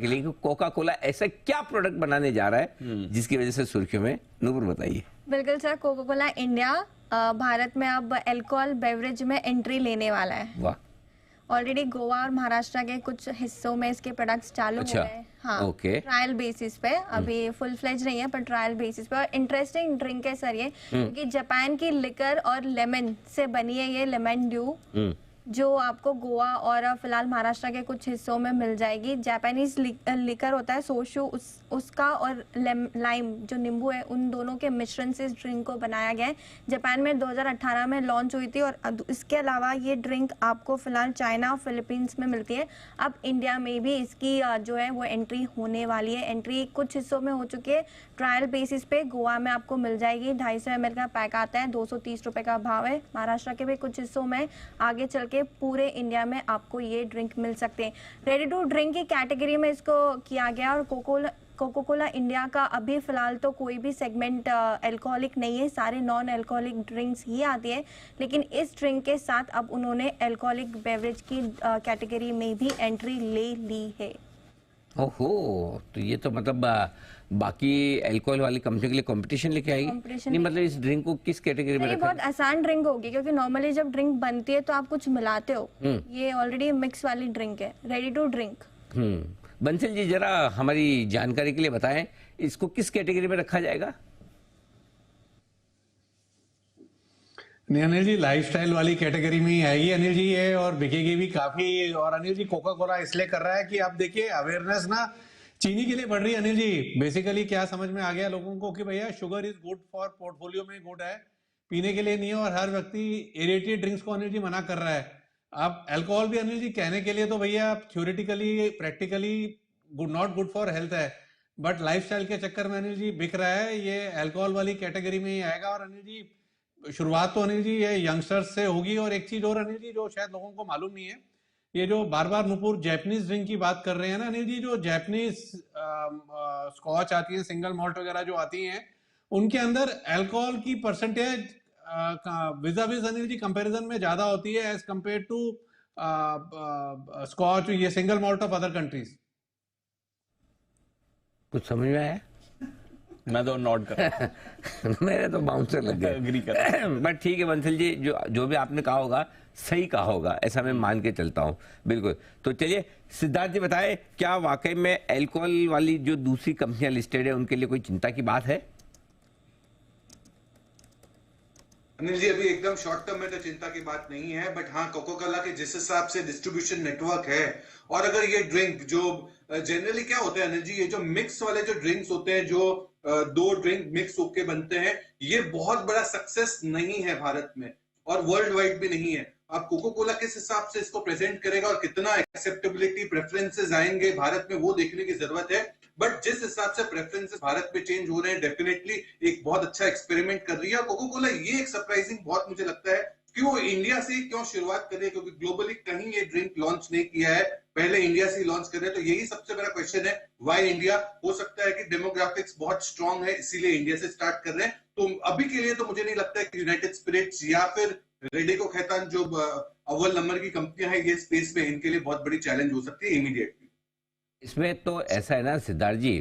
के लिए कि कोका कोला ऐसा क्या प्रोडक्ट बनाने जा रहा है जिसकी वजह से सुर्खियों में। नूपुर बताइए। बिल्कुल sir, Coca Cola India Bharat में अब अल्कोहल बेवरेज में एंट्री लेने वाला है। वाह। ऑलरेडी गोवा और महाराष्ट्र के कुछ हिस्सों में इसके प्रोडक्ट्स चालू हो गए हैं। हाँ, ओके। ट्रायल बेसिस पे, अभी फुल फ्लेज नहीं है पर ट्रायल बेसिस पे। और इंटरेस्टिंग ड्रिंक है सर ये, क्योंकि जापान की लिकर और लेमन से बनी है ये लेमन ड्यू, जो आपको गोवा और फिलहाल महाराष्ट्र के कुछ हिस्सों में मिल जाएगी। जापानीज लिकर होता है सोशु, उसका और लाइम जो नींबू है, उन दोनों के मिश्रण से इस ड्रिंक को बनाया गया है। जापान में 2018 में लॉन्च हुई थी और इसके अलावा ये ड्रिंक आपको फिलहाल चाइना और फिलीपींस में मिलती है। अब इंडिया में भी इसकी जो है वो एंट्री होने वाली है। एंट्री कुछ हिस्सों में हो चुकी है ट्रायल बेसिस पे। गोवा में आपको मिल जाएगी, 250 ml का पैक आता है, 230 रुपए का भाव है। महाराष्ट्र के भी कुछ हिस्सों में, आगे चल के पूरे इंडिया में आपको ये ड्रिंक मिल सकते हैं। रेडी टू ड्रिंक की कैटेगरी में इसको किया गया। और कोका कोला इंडिया का अभी फिलहाल तो कोई भी सेगमेंट अल्कोहलिक नहीं है, सारे नॉन अल्कोहलिक ड्रिंक्स ही आती है। लेकिन इस ड्रिंक के साथ अब उन्होंने अल्कोहलिक बेवरेज की कैटेगरी में भी एंट्री ले ली है। ओहो, तो ये तो मतलब बाकी अल्कोहल वाली कंपनी के लिए कंपटीशन लेके आएगी। नहीं मतलब इस ड्रिंक को किस कैटेगरी में रखा? बहुत आसान ड्रिंक होगी, क्योंकि नॉर्मली जब ड्रिंक बनती है तो आप कुछ मिलाते हो। ये ऑलरेडी मिक्स वाली ड्रिंक है, ready to drink. Bansal ji जरा हमारी जानकारी के लिए बताएं, इसको किस कैटेगरी में रखा जाएगा? नहीं अनिल जी, लाइफस्टाइल वाली कैटेगरी में ही आएगी अनिल जी ये, और बिकेगी भी काफी। और अनिल जी कोका कोला इसलिए कर रहा है कि आप देखिए अवेयरनेस ना चीनी के लिए बढ़ रही है अनिल जी। बेसिकली क्या समझ में आ गया लोगों को कि भैया sugar is good for portfolio में, गुड है, पीने के लिए नहीं है। और हर व्यक्ति एरेटेड ड्रिंक्स को अनिल जी मना कर रहा है। आप अल्कोहल भी अनिल जी कहने के लिए तो भैया आप theoretically practically good, not good for health है, बट लाइफस्टाइल के चक्कर में अनिल जी बिक रहा है। ये अल्कोहल वाली कैटेगरी में ही आएगा। और अनिल जी शुरुआत तो अनिल जी ये यंगस्टर्स से होगी। और एक चीज और अनिल जी जो शायद लोगों को मालूम नहीं है, ये जो बार बार नुपुर जैपनीज ड्रिंक की बात कर रहे हैं ना अनिल जी, जो जैपनीज स्कॉच आती है, सिंगल मॉल्ट वगैरह जो आती हैं, उनके अंदर अल्कोहल की परसेंटेज विज़ाविज़ अनिल जी कंपैरिजन में ज्यादा होती है एज कंपेयर टू स्कॉच, ये single malt of other countries. कुछ समझ में आया? मैं तो नॉट कर मेरे तो बाउंसर लग गए। एग्री कर। बट ठीक है बंसल जी, जो भी आपने कहा होगा सही कहा होगा, ऐसा मैं मान के चलता हूँ। बिल्कुल। तो चलिए सिद्धार्थ जी बताएं, क्या वाकई में अल्कोहल वाली जो दूसरी कंपनियां लिस्टेड है उनके लिए कोई चिंता की बात है? अनिल जी अभी एकदम शॉर्ट टर्म में तो चिंता की बात नहीं है, बट हाँ कोका कोला के जिस हिसाब से डिस्ट्रीब्यूशन नेटवर्क है, और अगर ये ड्रिंक जो जनरली क्या होता है अनिल जी, ये जो मिक्स वाले जो ड्रिंक्स होते हैं, जो दो ड्रिंक मिक्स होके बनते हैं, ये बहुत बड़ा सक्सेस नहीं है भारत में और वर्ल्ड वाइड भी नहीं है। अब कोका कोला किस हिसाब से इसको प्रेजेंट करेगा और कितना एक्सेप्टेबिलिटी प्रेफरेंसेस आएंगे भारत में, वो देखने की जरूरत है। बट जिस हिसाब से प्रेफरेंसेस भारत में चेंज हो रहे हैं, डेफिनेटली एक बहुत अच्छा एक्सपेरिमेंट कर रही है कोका कोला। ये एक सरप्राइजिंग बहुत मुझे लगता है कि वो इंडिया से क्यों शुरुआत कर रही है, क्योंकि ग्लोबली कहीं ये ड्रिंक लॉन्च नहीं किया है, पहले इंडिया से लॉन्च कर रहे हैं। तो यही सबसे बड़ा क्वेश्चन है, व्हाई इंडिया? हो सकता है कि डेमोग्राफिक्स बहुत स्ट्रांग है, इसीलिए इंडिया से स्टार्ट कर रहे हैं। तो अभी के लिए तो मुझे नहीं लगता है कि यूनाइटेड स्पिरिट्स या फिर रेडेको खैतान जो अव्वल नंबर की कंपनियां हैं ये स्पेस में, इनके लिए बहुत बड़ी चैलेंज हो सकती है इमीडिएटली। इसमें तो ऐसा है ना सिद्धार्थ जी,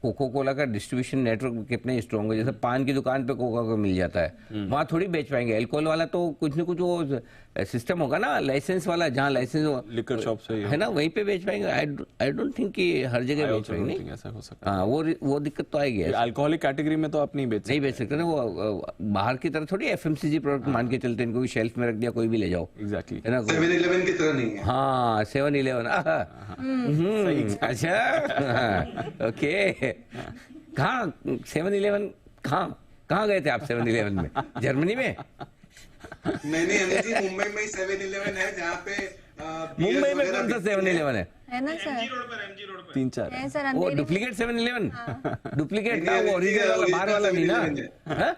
कोका कोला का डिस्ट्रीब्यूशन नेटवर्क कितने स्ट्रॉन्ग है। जैसे पान की दुकान पे कोका को मिल जाता है, वहां थोड़ी बेच पाएंगे। अल्कोहल वाला तो कुछ न कुछ वो सिस्टम होगा ना, लाइसेंस वाला, जहाँ लाइसेंस लिकर शॉप से है ना, वहीं पे बेच पाएंगे। आई डोंट थिंक कि हर जगह बेच पाएंगे। ऐसा हो सकता है। हाँ, वो दिक्कत तो आएगी। अल्कोहलिक कैटेगरी में तो आप नहीं बेच सकते ना, वो बाहर की तरह थोड़ी FMCG प्रोडक्ट मान के चलते हैं, इनको भी शेल्फ में रख दिया, कोई भी ले जाओ। एग्जैक्टली है ना, 7-Eleven की तरह नहीं है। हाँ 7-Eleven। अच्छा ओके। कहाँ 7-Eleven, कहाँ गए थे आप 7-Eleven में? जर्मनी में? नहीं अनिल जी, मुंबई में ही 7-Eleven है, जहाँ पे मुंबई में कौन सा 7-Eleven है ना सर? MG रोड पर 3-4 है सर। वो डुप्लीकेट 7-Eleven? डुप्लीकेट था वो, ओरिजिनल वाला बाहर वाला नहीं ना?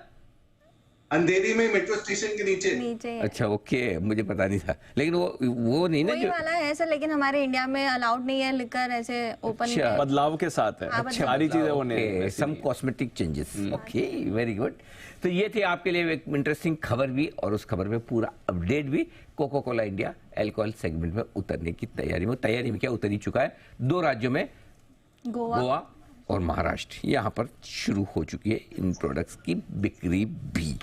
अंधेरी में मेट्रो स्टेशन के नीचे। नीचे है। अच्छा ओके, मुझे पता नहीं था, लेकिन वो नहीं ना वही जो वाला है सर, लेकिन हमारे इंडिया में अलाउड नहीं है लिकर ऐसे ओपन अच्छा। बदलाव के साथ है, हाँ, सारी चीजें होने हैं। Some cosmetic changes. Okay, very good. तो ये थी आपके लिए एक इंटरेस्टिंग खबर भी, और उस खबर में पूरा अपडेट भी। Coca Cola India alcohol segment में उतरने की तैयारी में क्या उतर ही चुका है। 2 राज्यों में, गोवा और महाराष्ट्र, यहाँ पर शुरू हो चुकी है इन प्रोडक्ट्स की बिक्री भी।